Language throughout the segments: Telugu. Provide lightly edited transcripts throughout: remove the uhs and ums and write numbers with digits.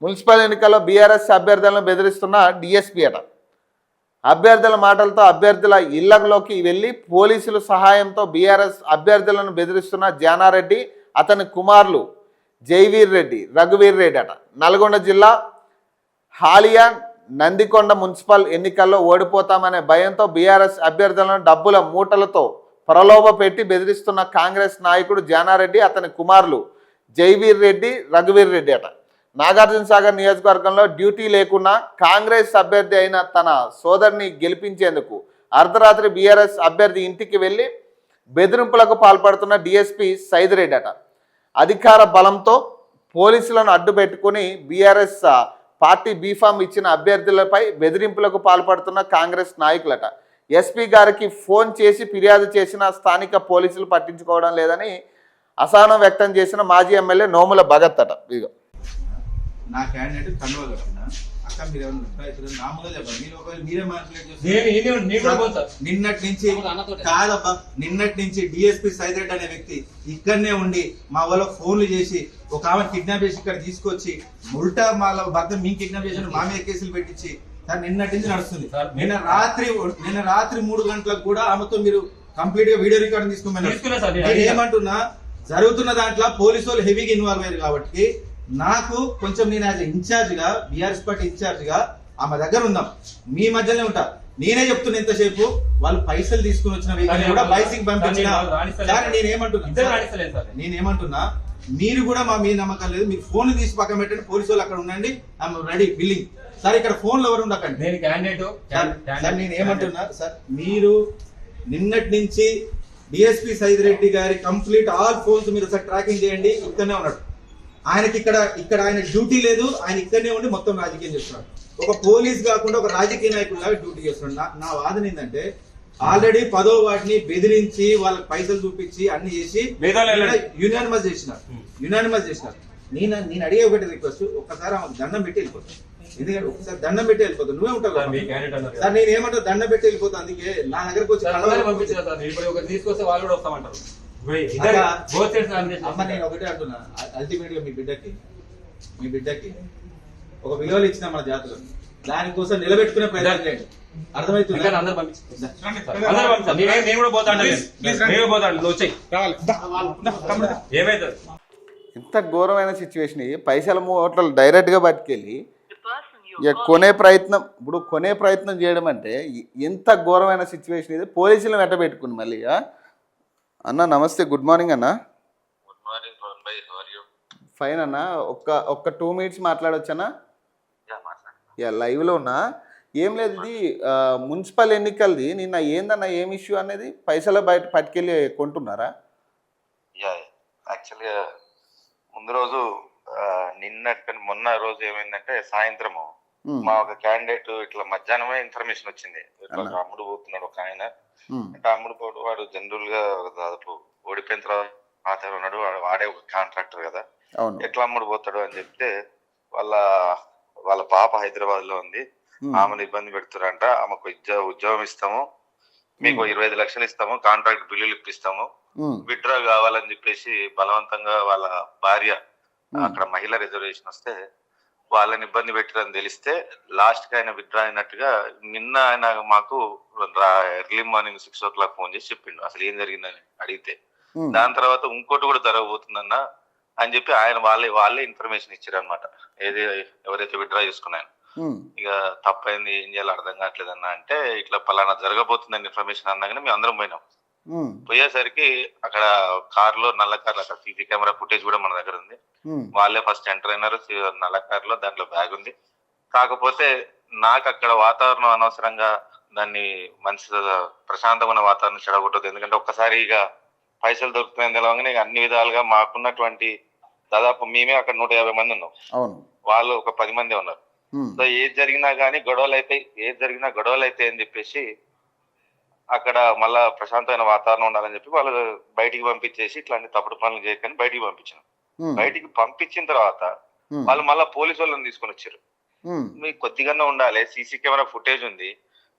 మున్సిపల్ ఎన్నికల్లో బీఆర్ఎస్ అభ్యర్థులను బెదిరిస్తున్న డీఎస్పీ అట. అభ్యర్థుల మాటలతో అభ్యర్థుల ఇళ్లలోకి వెళ్లి పోలీసుల సహాయంతో బీఆర్ఎస్ అభ్యర్థులను బెదిరిస్తున్న జానారెడ్డి, అతని కుమారులు జైవీర్ రెడ్డి, రఘువీర్ రెడ్డి అట. నల్గొండ జిల్లా హాలియా నందికొండ మున్సిపల్ ఎన్నికల్లో ఓడిపోతామనే భయంతో బీఆర్ఎస్ అభ్యర్థులను డబ్బుల మూటలతో ప్రలోభ పెట్టి బెదిరిస్తున్న కాంగ్రెస్ నాయకుడు జానారెడ్డి, అతని కుమారులు జైవీర్ రెడ్డి, రఘువీర్ రెడ్డి అట. నాగార్జున సాగర్ నియోజకవర్గంలో డ్యూటీ లేకున్నా కాంగ్రెస్ అభ్యర్థి అయిన తన సోదరిని గెలిపించేందుకు అర్ధరాత్రి బీఆర్ఎస్ అభ్యర్థి ఇంటికి వెళ్లి బెదిరింపులకు పాల్పడుతున్న డీఎస్పీ సైదిరెడ్డి అట. అధికార బలంతో పోలీసులను అడ్డుపెట్టుకుని బీఆర్ఎస్ పార్టీ బీఫామ్ ఇచ్చిన అభ్యర్థులపై బెదిరింపులకు పాల్పడుతున్న కాంగ్రెస్ నాయకులట. ఎస్పీ గారికి ఫోన్ చేసి ఫిర్యాదు చేసిన స్థానిక పోలీసులు పట్టించుకోవడం లేదని అసహనం వ్యక్తం చేసిన మాజీ ఎమ్మెల్యే నోముల భగత్ అట. ఇదిగో నా క్యాండిడేట్ కండువా కట్టిన అక్క మీరు ఏమన్నా నామూలుగా చెప్పండి. మీరు ఒకవేళ మీరే మాట్లాడేది నిన్నటి నుంచి కాదబ్బా, నిన్నటి నుంచి డిఎస్పీ సైదరెడ్డి అనే వ్యక్తి ఇక్కడనే ఉండి మా వాళ్ళకి ఫోన్లు చేసి ఒక ఆమె కిడ్నాప్ చేసి ఇక్కడ తీసుకొచ్చి ఉల్టా మా భర్త మీ కిడ్నాప్ చేసి మా మీద కేసులు పెట్టించి నిన్నటి నుంచి నడుస్తుంది. నిన్న రాత్రి 3 గంటలకు కూడా ఆమెతో మీరు కంప్లీట్ గా వీడియో రికార్డింగ్ తీసుకోమని ఏమంటున్నా జరుగుతున్న దాంట్లో పోలీసు వాళ్ళు హెవీగా ఇన్వాల్వ్ అయ్యారు కాబట్టి నాకు కొంచెం నేను యాజ్ ఇన్ఛార్జ్ గా బీఆర్ఎస్ పార్టీ ఇన్ఛార్జ్ గా ఆమె దగ్గర ఉందాం, మీ మధ్యలోనే ఉంటా. నేనే చెప్తున్నా ఎంతసేపు వాళ్ళు పైసలు తీసుకుని వచ్చిన వ్యక్తిని కూడా బైసింగ్ పంపించిన. నేనేమంటున్నా మీరు కూడా మా మీద నమ్మకం లేదు, మీరు ఫోన్ తీసి పక్కన పెట్టండి, పోలీసు వాళ్ళు అక్కడ ఉండండి, రెడీ బిల్లింగ్. సార్ ఇక్కడ ఫోన్లు ఎవరు ఉండకండి. నేను ఏమంటున్నా సార్, మీరు నిన్నటి నుంచి డిఎస్పీ సైదిరెడ్డి గారి కంప్లీట్ ఆల్ ఫోన్స్ మీరు సార్ ట్రాకింగ్ చేయండి. ఇక్కడనే ఉన్నాడు ఆయనకి, ఇక్కడ ఆయన డ్యూటీ లేదు, ఆయన ఇక్కడనే ఉండి మొత్తం రాజకీయం చేస్తున్నాడు. ఒక పోలీస్ కాకుండా ఒక రాజకీయ నాయకుడిలాగా డ్యూటీ చేస్తున్నాడు. నా వాదన ఏంటంటే ఆల్రెడీ 10వ వాటిని బెదిరించి వాళ్ళకి పైసలు చూపించి అన్ని చేసి యునానిమస్ చేసినారు. నేను అడిగే ఒకటి రిక్వెస్ట్, ఒక్కసారి ఆమెకు దండం పెట్టి వెళ్ళిపోతాను. ఎందుకంటే ఒకసారి దండం పెట్టి వెళ్ళిపోతాను, నువ్వే ఉంటావు సార్. నేను ఏమంటా దండం పెట్టి వెళ్ళిపోతాను. అందుకే నా దగ్గరకు వచ్చి అమ్మ నేను ఒకటే అంటున్నా, అల్టిమేట్ గా మీ బిడ్డకి ఒక విలువలు ఇచ్చిన మన జాతులు, దానికోసం నిలబెట్టుకునే ప్రయత్నం చేయండి. అర్థమవుతుంది? ఇంత ఘోరమైన సిచ్యువేషన్, పైసల మూటలు డైరెక్ట్గా పట్టుకెళ్ళి ఇక కొనే ప్రయత్నం చేయడం అంటే ఎంత ఘోరమైన సిచ్యువేషన్ ఇది. పోలీసులను వెంటబెట్టుకుని మళ్ళీ. అన్న నమస్తే, గుడ్ మార్నింగ్ అన్న. గుడ్ మార్నింగ్ పవన్ భాయ్, హౌ ఆర్ యు? ఫైన్ అన్న. ఒక్క 2 minutes మాట్లాడొచ్చన్నా? యా, లైవ్లో ఉన్నా. ఏం లేదు, ఇది మున్సిపల్ ఎన్నికలది నిన్న ఏందన్న, ఏం ఇష్యూ అనేది? పైసలు బయట పట్టుకెళ్ళి కొంటున్నారా? యా, యాక్చువల్గా ముందు రోజు మొన్న రోజు ఏమైందంటే సాయంత్రము మా ఒక క్యాండిడేట్ ఇట్లా మధ్యాహ్నమే ఇన్ఫర్మేషన్ వచ్చింది, ఇట్లా అమ్ముడు పోతున్నాడు ఒక ఆయన. అంటే అమ్ముడు పోటు వాడు జనరల్ గా దాదాపు ఓడిపోయిన తర్వాత ఉన్నాడు, వాడే ఒక కాంట్రాక్టర్ కదా, ఎట్లా అమ్ముడు పోతాడు అని చెప్తే వాళ్ళ పాప హైదరాబాద్ లో ఉంది, ఆమెను ఇబ్బంది పెడుతురంట. ఆమెకు ఉద్యోగం ఇస్తాము, మీకు 25 లక్షలు ఇస్తాము, కాంట్రాక్ట్ బిల్లులు ఇప్పిస్తాము, విత్డ్రా కావాలని చెప్పేసి బలవంతంగా వాళ్ళ భార్య, అక్కడ మహిళా రిజర్వేషన్ వస్తే వాళ్ళని ఇబ్బంది పెట్టారని తెలిస్తే లాస్ట్ కి ఆయన విత్డ్రా అయినట్టుగా నిన్న ఆయన మాకు ఎర్లీ మార్నింగ్ 6 o'clock ఫోన్ చేసి చెప్పిండు అసలు ఏం జరిగిందని అడిగితే. దాని తర్వాత ఇంకోటి కూడా జరగబోతుందన్న అని చెప్పి ఆయన వాళ్ళే ఇన్ఫర్మేషన్ ఇచ్చారు అనమాట, ఏది ఎవరైతే విత్డ్రా చేసుకున్నాను. ఇక తప్పైంది, ఏం చేయాలో అర్థం కావట్లేదన్న అంటే ఇట్లా పలానా జరగబోతుందని ఇన్ఫర్మేషన్ అన్నాగానే మేము అందరం పోయినాం. పోయేసరికి అక్కడ కారులో, నల్ల కార్లో, అక్కడ సీసీ కెమెరా ఫుటేజ్ కూడా మన దగ్గర ఉంది. వాళ్ళే ఫస్ట్ ఎంటర్ అయినారు నల్ల కారులో, దాంట్లో బ్యాగ్ ఉంది. కాకపోతే నాకు అక్కడ వాతావరణం అనవసరంగా దాన్ని మంచి ప్రశాంతమైన వాతావరణం చెడగొట్టదు. ఎందుకంటే ఒక్కసారి ఇక పైసలు దొరుకుతున్నాయని తెలవగానే అన్ని విధాలుగా మాకున్నటువంటి దాదాపు మేమే అక్కడ 150 మంది ఉన్నాం, వాళ్ళు ఒక 10 మంది ఉన్నారు. సో ఏది జరిగినా గొడవలు అయితే అని చెప్పేసి అక్కడ మళ్ళా ప్రశాంతమైన వాతావరణం ఉండాలని చెప్పి వాళ్ళు బయటికి పంపించేసి ఇట్లాంటి తప్పుడు పనులు చేయకని బయటికి పంపించాను. బయటికి పంపించిన తర్వాత వాళ్ళు మళ్ళా పోలీసు వాళ్ళని తీసుకొని వచ్చారు. మీకు కొద్దిగానే ఉండాలి, సీసీ కెమెరా ఫుటేజ్ ఉంది,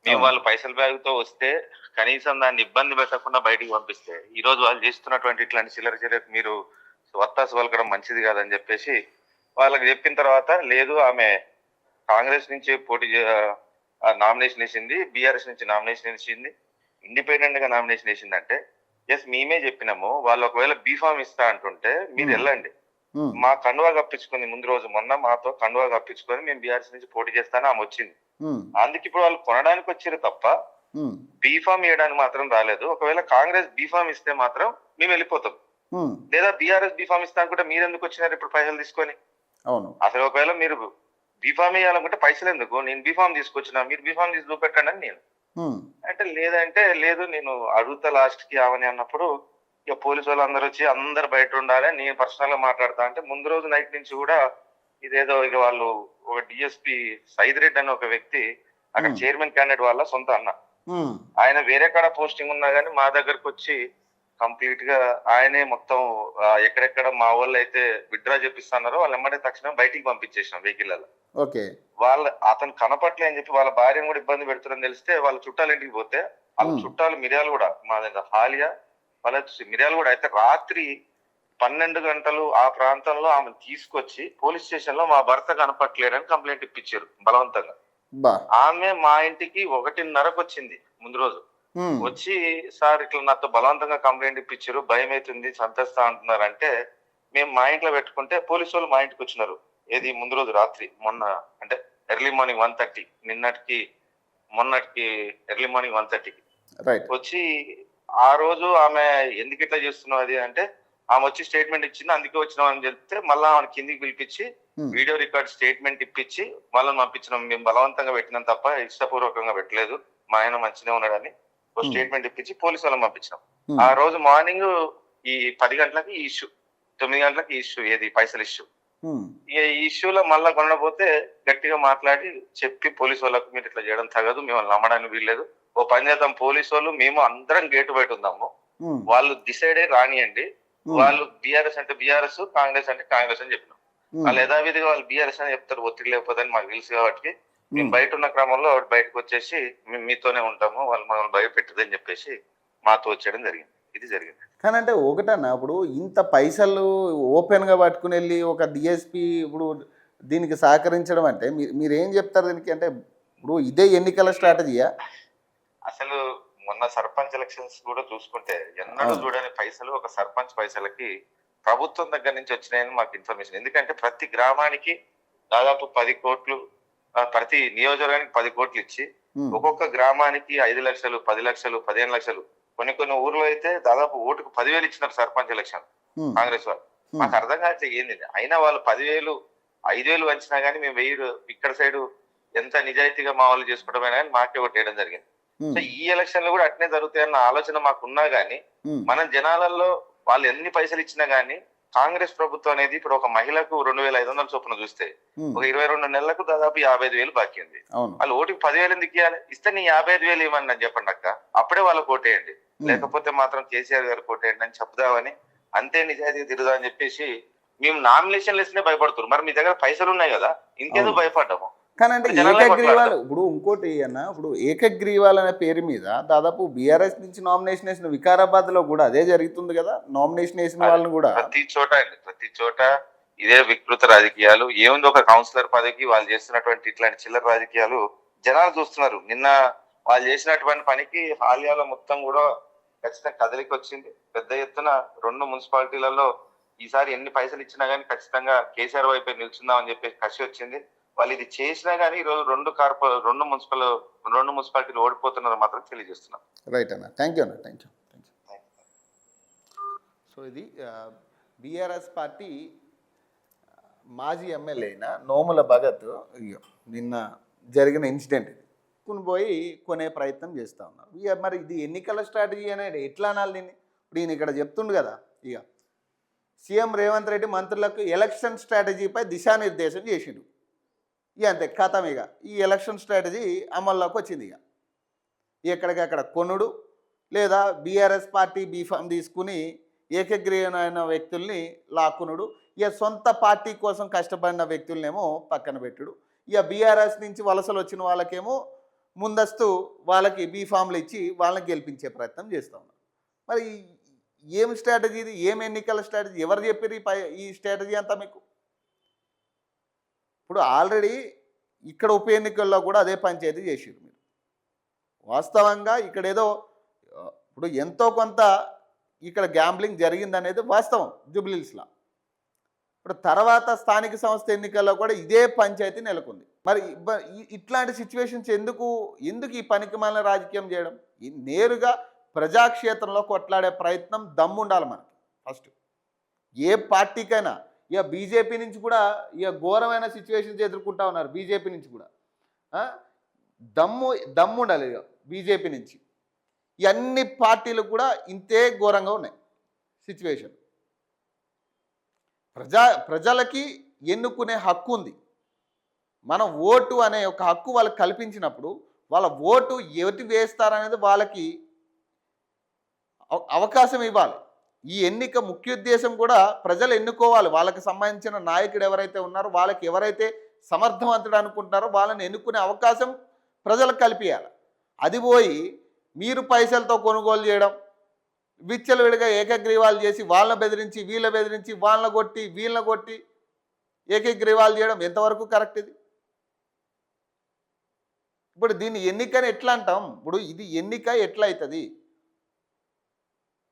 మేము వాళ్ళు పైసల బ్యాగ్ తో వస్తే కనీసం దాన్ని ఇబ్బంది పెట్టకుండా బయటికి పంపిస్తే ఈ రోజు వాళ్ళు చేస్తున్నటువంటి ఇట్లాంటి చిల్లర చర్యకు మీరు వత్తాసు పలకడం మంచిది కాదని చెప్పేసి వాళ్ళకి చెప్పిన తర్వాత లేదు ఆమె కాంగ్రెస్ నుంచి నామినేషన్ వేసింది, బీఆర్ఎస్ నుంచి నామినేషన్ వేసింది, ఇండిపెండెంట్ గా నామినేషన్ వేసిందంటే ఎస్ మేమే చెప్పినాము. వాళ్ళు ఒకవేళ బీఫామ్ ఇస్తా అంటుంటే మీరు వెళ్ళండి, మా కండువా కప్పించుకుంది ముందు రోజు మొన్న మాతో కండువా కప్పించుకొని మేము బీఆర్ఎస్ నుంచి పోటీ చేస్తాను ఆమె వచ్చింది. అందుకు ఇప్పుడు వాళ్ళు కొనడానికి వచ్చారు తప్ప బీఫామ్ ఇవ్వడానికి మాత్రం రాలేదు. ఒకవేళ కాంగ్రెస్ బీఫామ్ ఇస్తే మాత్రం మేము వెళ్ళిపోతాం, లేదా బీఆర్ఎస్ బీఫామ్ ఇస్తా అనుకుంటే మీరు ఎందుకు వచ్చినారు ఇప్పుడు పైసలు తీసుకొని? అవును, అసలు ఒకవేళ మీరు బీఫామ్ ఇవ్వాలనుకుంటే పైసలు ఎందుకు, నేను బీఫామ్ తీసుకొచ్చినా మీరు బీఫామ్ తీసి చూపెట్టండి అని నేను అంటే, లేదంటే లేదు నేను అడుగుతా లాస్ట్ కి ఆవని అన్నప్పుడు ఇక పోలీసు వాళ్ళు అందరు వచ్చి అందరు బయట ఉండాలి, నేను పర్సనల్ గా మాట్లాడతా అంటే ముందు రోజు నైట్ నుంచి కూడా ఇదేదో ఇక వాళ్ళు ఒక డిఎస్పీ సైద్ రెడ్డి అని ఒక వ్యక్తి అక్కడ చైర్మన్ క్యాండిడేట్ వాళ్ళ సొంత అన్న, ఆయన వేరే కాడ పోస్టింగ్ ఉన్నా గానీ మా దగ్గరకు వచ్చి కంప్లీట్ గా ఆయనే మొత్తం ఎక్కడెక్కడ మా వాళ్ళు అయితే విత్డ్రా చేపిస్తున్నారో వాళ్ళు ఎమ్మడే తక్షణం బయటికి పంపించేసినాం వెహికల్. అతను కనపట్లే అని చెప్పి వాళ్ళ భార్యను కూడా ఇబ్బంది పెడుతున్నారని తెలిస్తే వాళ్ళ చుట్టాలు ఇంటికి పోతే వాళ్ళ చుట్టాలు మిర్యాలు కూడా మా దగ్గర హాలియా వాళ్ళ మిర్యాలు కూడా అయితే రాత్రి 12 గంటలు ఆ ప్రాంతంలో ఆమె తీసుకొచ్చి పోలీస్ స్టేషన్ లో మా భర్త కనపట్లేడని కంప్లైంట్ ఇప్పించారు బలవంతంగా. ఆమె మా ఇంటికి 1:30కు వచ్చింది ముందు రోజు, వచ్చి సార్ ఇట్లా నాతో బలవంతంగా కంప్లైంట్ ఇప్పించారు, భయం అవుతుంది చంపేస్తా అంటున్నారంటే మేము మా ఇంట్లో పెట్టుకుంటే పోలీసు వాళ్ళు మా ఇంటికి వచ్చినారు. ఏది ముందు రోజు రాత్రి మొన్న అంటే ఎర్లీ మార్నింగ్ 1:30, మొన్నటికి ఎర్లీ మార్నింగ్ 1:30కి వచ్చి ఆ రోజు ఆమె ఎందుకు ఇట్లా చేస్తున్నావు అది అంటే ఆమె వచ్చి స్టేట్మెంట్ ఇచ్చింది, అందుకే వచ్చినాం అని చెప్తే మళ్ళీ ఆమె కిందికి పిలిపించి వీడియో రికార్డ్ స్టేట్మెంట్ ఇప్పించి వాళ్ళని పంపించినాం. మేము బలవంతంగా పెట్టినాం తప్ప ఇష్టపూర్వకంగా పెట్టలేదు, మా ఆయన మంచిగా ఉన్నాడని స్టేట్మెంట్ ఇప్పించి పోలీసు వాళ్ళని పంపించినాం. ఆ రోజు మార్నింగ్ ఈ 10 గంటలకి ఈ ఇష్యూ, 9 గంటలకి ఈ ఇష్యూ, ఏది పైసలు ఇష్యూ. ఈ ఇష్యూలో మళ్ళా కొనకపోతే గట్టిగా మాట్లాడి చెప్పి పోలీసు వాళ్ళకు మీరు ఇట్లా చేయడం తగదు, మేము నమ్మడానికి వీల్లేదు, ఓ పని చేద్దాం పోలీసు వాళ్ళు మేము అందరం గేటు బయట ఉందాము, వాళ్ళు డిసైడ్ అయ్యి రానియండి, వాళ్ళు బీఆర్ఎస్ అంటే బీఆర్ఎస్, కాంగ్రెస్ అంటే కాంగ్రెస్ అని చెప్పినాం. వాళ్ళు యథావిధిగా వాళ్ళు బీఆర్ఎస్ అని చెప్తారు, ఒత్తిడి లేకపోతే అని మాకు తెలుసు కాబట్టి మేము బయట ఉన్న క్రమంలో బయటకు వచ్చేసి మేము మీతోనే ఉంటాము, వాళ్ళు మనల్ని భయపెట్టదని చెప్పేసి మాతో వచ్చేయడం జరిగింది. ఇది జరిగింది. కానీ అంటే ఒకటన్నా ఇప్పుడు ఇంత పైసలు ఓపెన్గా పట్టుకుని వెళ్ళి ఒక డిఎస్పీ ఇప్పుడు దీనికి సహకరించడం అంటే మీరేం చెప్తారు దీనికి? అంటే ఇప్పుడు ఇదే ఎన్నికల స్ట్రాటజీయా? అసలు మొన్న సర్పంచ్ ఎలక్షన్స్ కూడా చూసుకుంటే ఎన్నడూ చూడని పైసలు ఒక సర్పంచ్ పైసలకి ప్రభుత్వం దగ్గర నుంచి వచ్చినాయని మాకు ఇన్ఫర్మేషన్. ఎందుకంటే ప్రతి గ్రామానికి దాదాపు 10 కోట్లు, ప్రతి నియోజకవర్గానికి 10 కోట్లు ఇచ్చి ఒక్కొక్క గ్రామానికి 5 లక్షలు, 10 లక్షలు, 15 లక్షలు, కొన్ని ఊర్లో అయితే దాదాపు ఓటుకు 10,000 ఇచ్చినారు సర్పంచ్ ఎలక్షన్ కాంగ్రెస్ వాళ్ళు. మాకు అర్థం కాదు ఏంది, అయినా వాళ్ళు 10,000, 5,000 వంచినా గానీ మేము 1000 ఇక్కడ సైడు ఎంత నిజాయితీగా మా వాళ్ళు చేసుకోవడమైనా కానీ మాకే ఒకటి వేయడం జరిగింది. సో ఈ ఎలక్షన్లు కూడా అట్నే జరుగుతాయన్న ఆలోచన మాకున్నా గానీ మనం జనాలలో వాళ్ళు ఎన్ని పైసలు ఇచ్చినా గానీ కాంగ్రెస్ ప్రభుత్వం అనేది ఇప్పుడు ఒక మహిళకు 2,500 చొప్పున చూస్తే ఒక 22 నెలలకు దాదాపు 55,000 బాకీ ఉంది. వాళ్ళు ఓటుకి 10,000 ఎందుకు ఇవ్వాలి? ఇస్తే నీ 55,000 ఇవ్వమని అని చెప్పండి అక్క, అప్పుడే వాళ్ళకి ఓటేయండి, లేకపోతే మాత్రం కేసీఆర్ గారికి ఓటేయండి అని చెప్దామని, అంతే నిజాయితీగా తిరుగుదా అని చెప్పేసి మేము నామినేషన్లు వేస్తేనే భయపడుతున్నారు. మరి మీ దగ్గర పైసలు ఉన్నాయి కదా, ఇంకేదో భయపడ్డాము. కానీ అంటే ఏకగ్రీవాలు ఇప్పుడు ఇంకోటి అన్న, ఇప్పుడు ఏకగ్రీవాల్ అనే పేరు మీద దాదాపు బీఆర్ఎస్ నుంచి నామినేషన్ వేసిన వికారాబాద్ లో కూడా అదే జరుగుతుంది కదా, నామినేషన్ వేసిన వాళ్ళని కూడా ప్రతి చోట ఇదే వికృత రాజకీయాలు. ఏముంది ఒక కౌన్సిలర్ పదవికి వాళ్ళు చేస్తున్నటువంటి ఇట్లాంటి చిల్లర రాజకీయాలు జనాలు చూస్తున్నారు. నిన్న వాళ్ళు చేసినటువంటి పనికి హాలియాలో మొత్తం కూడా ఖచ్చితంగా కదలికి వచ్చింది. పెద్ద ఎత్తున 2 మున్సిపాలిటీలలో ఈసారి ఎన్ని పైసలు ఇచ్చినా గానీ ఖచ్చితంగా కేసీఆర్ వైపు నిల్చుందాం అని చెప్పి కసి వచ్చింది. వాళ్ళు ఇది చేసినా గానీ ఈరోజు 2 మున్సిపాలిటీలు ఓడిపోతున్నారు మాత్రం తెలియజేస్తున్నాం. రైట్ అన్న, థ్యాంక్ యూ అన్న, థ్యాంక్ యూ. సో ఇది బీఆర్ఎస్ పార్టీ మాజీ ఎమ్మెల్యే అయిన నోముల భగత్ నిన్న జరిగిన ఇన్సిడెంట్ పోయి కొనే ప్రయత్నం చేస్తూ ఉన్నారు. ఇక మరి ఇది ఎన్నికల స్ట్రాటజీ అనేది ఎట్లా అనాలి దీన్ని? ఇప్పుడు ఈయన ఇక్కడ చెప్తుండు కదా, ఇక సీఎం రేవంత్ రెడ్డి మంత్రులకు ఎలక్షన్ స్ట్రాటజీపై దిశానిర్దేశం చేసిండు. ఇక అంతే ఖతం. ఇక ఈ ఎలక్షన్ స్ట్రాటజీ అమల్లోకి వచ్చింది. ఇక ఎక్కడికక్కడ కొనుడు, లేదా బీఆర్ఎస్ పార్టీ బీఫామ్ తీసుకుని ఏకగ్రీవమైన వ్యక్తుల్ని లాక్కునుడు, ఇక సొంత పార్టీ కోసం కష్టపడిన వ్యక్తులనేమో పక్కన పెట్టుడు, ఇక బీఆర్ఎస్ నుంచి వలసలు వచ్చిన వాళ్ళకేమో ముందస్తు వాళ్ళకి బీఫామ్లు ఇచ్చి వాళ్ళని గెలిపించే ప్రయత్నం చేస్తూ ఉన్నారు. మరి ఏం స్ట్రాటజీ ఇది? ఏం ఎన్నికల స్ట్రాటజీ? ఎవరు చెప్పారు ఈ స్ట్రాటజీ అంతా మీకు? ఇప్పుడు ఆల్రెడీ ఇక్కడ ఉప ఎన్నికల్లో కూడా అదే పంచాయతీ చేసిరు మీరు. వాస్తవంగా ఇక్కడ ఏదో ఇప్పుడు ఎంతో కొంత ఇక్కడ గ్యాంబ్లింగ్ జరిగిందనేది వాస్తవం జూబ్లీహిల్స్లో. ఇప్పుడు తర్వాత స్థానిక సంస్థ ఎన్నికల్లో కూడా ఇదే పంచాయతీ నెలకొంది. మరి ఇట్లాంటి సిచ్యువేషన్స్ ఎందుకు ఈ పనికిమాలిన రాజకీయం చేయడం? నేరుగా ప్రజాక్షేత్రంలో కొట్లాడే ప్రయత్నం దమ్ముండాలి మనకి. ఫస్ట్ ఏ పార్టీకైనా, ఇక బీజేపీ నుంచి కూడా ఇక ఘోరమైన సిచ్యువేషన్స్ ఎదుర్కొంటా ఉన్నారు. బీజేపీ నుంచి కూడా దమ్ము ఉండాలి. ఇక బీజేపీ నుంచి ఈ అన్ని పార్టీలు కూడా ఇంతే ఘోరంగా ఉన్నాయి సిచ్యువేషన్. ప్రజలకి ఎన్నుకునే హక్కు ఉంది. మనం ఓటు అనే ఒక హక్కు వాళ్ళకి కల్పించినప్పుడు వాళ్ళ ఓటు ఎవటి వేస్తారనేది వాళ్ళకి అవకాశం ఇవ్వాలి. ఈ ఎన్నిక ముఖ్య ఉద్దేశం కూడా ప్రజలు ఎన్నుకోవాలి. వాళ్ళకి సంబంధించిన నాయకుడు ఎవరైతే ఉన్నారో, వాళ్ళకి ఎవరైతే సమర్థవంతుడు అనుకుంటున్నారో వాళ్ళని ఎన్నుకునే అవకాశం ప్రజలకు కల్పించాలి. అది పోయి మీరు పైసలతో కొనుగోలు చేయడం, విచ్చలవిడిగా ఏకగ్రీవాలు చేసి వాళ్ళని బెదిరించి వాళ్ళని కొట్టి వీళ్ళని కొట్టి ఏకగ్రీవాలు చేయడం ఎంతవరకు కరెక్ట్? ఇది ఇప్పుడు దీన్ని ఎన్నికని ఎట్లా అంటాం? ఇప్పుడు ఇది ఎన్నిక ఎట్లా అవుతుంది?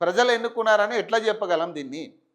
ప్రజలు ఎన్నుకున్నారని ఎట్లా చెప్పగలం దీన్ని?